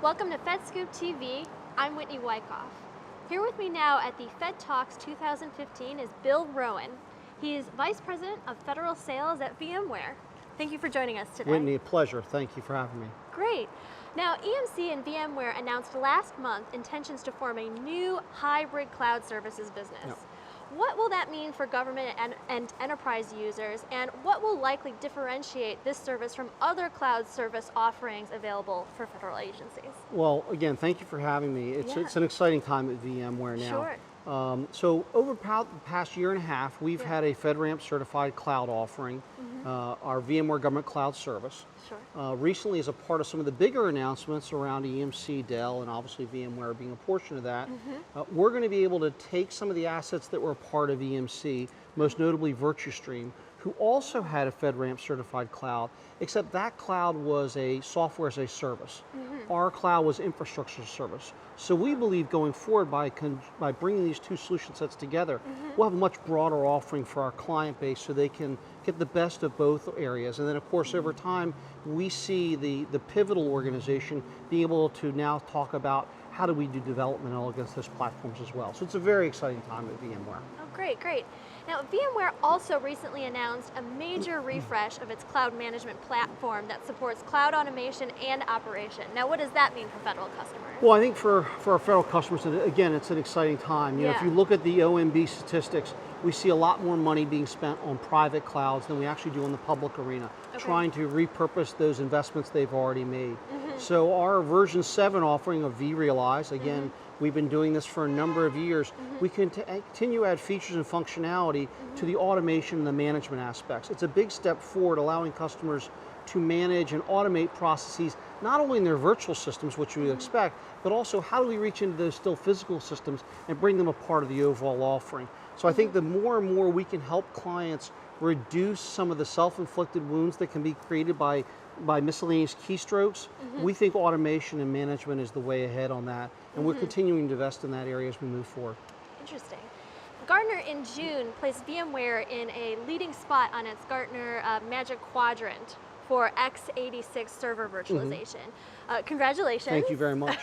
Welcome to FedScoop TV. I'm Whitney Wyckoff. Here with me now at the Fed Talks 2015 is Bill Rowan. He is Vice President of Federal Sales at VMware. Thank you for joining us today. Whitney, a pleasure. Thank you for having me. Great. Now, EMC and VMware announced last month intentions to form a new hybrid cloud services business. Yep. What will that mean for government and enterprise users, and what will likely differentiate this service from other cloud service offerings available for federal agencies? Well, again, thank you for having me. It's an exciting time at VMware now. Sure. So over the past year and a half, we've had a FedRAMP certified cloud offering, our VMware Government Cloud Service. Sure. Recently, as a part of some of the bigger announcements around EMC, Dell, and obviously VMware being a portion of that, we're going to be able to take some of the assets that were a part of EMC, most notably VirtuStream, who also had a FedRAMP certified cloud, except that cloud was a software as a service. Our cloud was infrastructure as a service. So we believe going forward by bringing these two solution sets together, we'll have a much broader offering for our client base so they can get the best of both areas. And then of course over time, we see the pivotal organization being able to now talk about how do we do development against those platforms as well. So it's a very exciting time at VMware. Oh, great, great. Now, VMware also recently announced a major refresh of its cloud management platform that supports cloud automation and operation. Now, what does that mean for federal customers? Well, I think for our federal customers, again, it's an exciting time. You know, if you look at the OMB statistics, we see a lot more money being spent on private clouds than we actually do in the public arena, trying to repurpose those investments they've already made. So our version 7 offering of vRealize, again, we've been doing this for a number of years. We can continue to add features and functionality to the automation and the management aspects. It's a big step forward, allowing customers to manage and automate processes, not only in their virtual systems, which we expect, but also how do we reach into those still physical systems and bring them a part of the overall offering. So I think the more and more we can help clients reduce some of the self-inflicted wounds that can be created by miscellaneous keystrokes, we think automation and management is the way ahead on that, and we're continuing to invest in that area as we move forward. Interesting. Gartner in June placed VMware in a leading spot on its Gartner Magic Quadrant for x86 server virtualization. Congratulations. Thank you very much.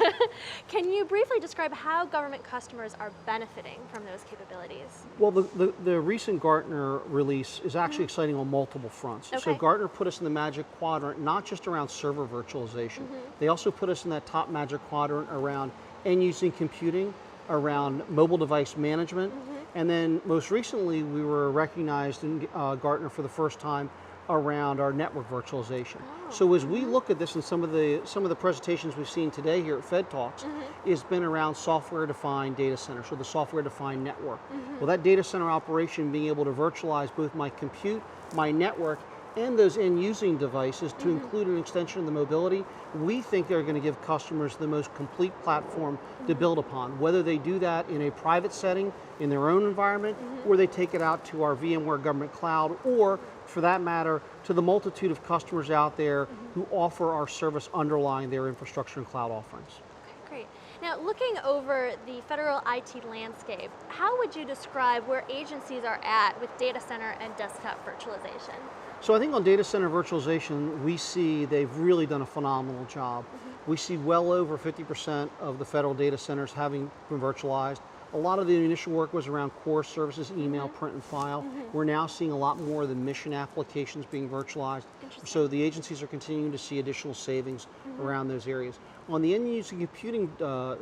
Can you briefly describe how government customers are benefiting from those capabilities? Well, the recent Gartner release is actually exciting on multiple fronts. So Gartner put us in the Magic Quadrant, not just around server virtualization. They also put us in that top Magic Quadrant around end-using computing, around mobile device management, and then most recently we were recognized in Gartner for the first time around our network virtualization. So as we look at this, and some of the presentations we've seen today here at Fed Talks, has been around software-defined data centers, so the software-defined network. Well, that data center operation being able to virtualize both my compute, my network, and those end-using devices to include an extension of the mobility, we think they're going to give customers the most complete platform to build upon, whether they do that in a private setting, in their own environment, or they take it out to our VMware Government Cloud, or for that matter, to the multitude of customers out there who offer our service underlying their infrastructure and cloud offerings. Okay, great. Now, looking over the federal IT landscape, how would you describe where agencies are at with data center and desktop virtualization? So I think on data center virtualization, we see they've really done a phenomenal job. We see well over 50% of the federal data centers having been virtualized. A lot of the initial work was around core services, email, print, and file. We're now seeing a lot more of the mission applications being virtualized. So the agencies are continuing to see additional savings around those areas. On the end-user computing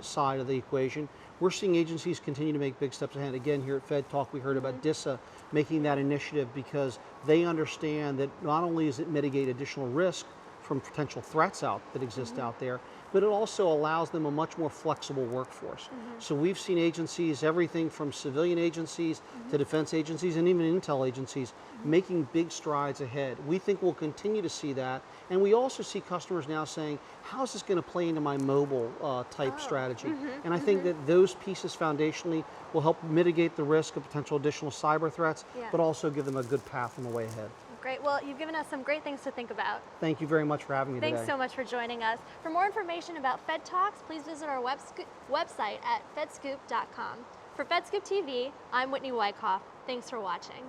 side of the equation, we're seeing agencies continue to make big steps ahead. Again, here at Fed Talk, we heard about DISA making that initiative because they understand that not only does it mitigate additional risk from potential threats that exist out there, but it also allows them a much more flexible workforce. So we've seen agencies, everything from civilian agencies to defense agencies and even intel agencies, making big strides ahead. We think we'll continue to see that, and we also see customers now saying, how is this going to play into my mobile type strategy? And I think that those pieces foundationally will help mitigate the risk of potential additional cyber threats, but also give them a good path on the way ahead. Great. Well, you've given us some great things to think about. Thank you very much for having me today. Thanks so much for joining us. For more information about Fed Talks, please visit our website at fedscoop.com. For FedScoop TV, I'm Whitney Wyckoff. Thanks for watching.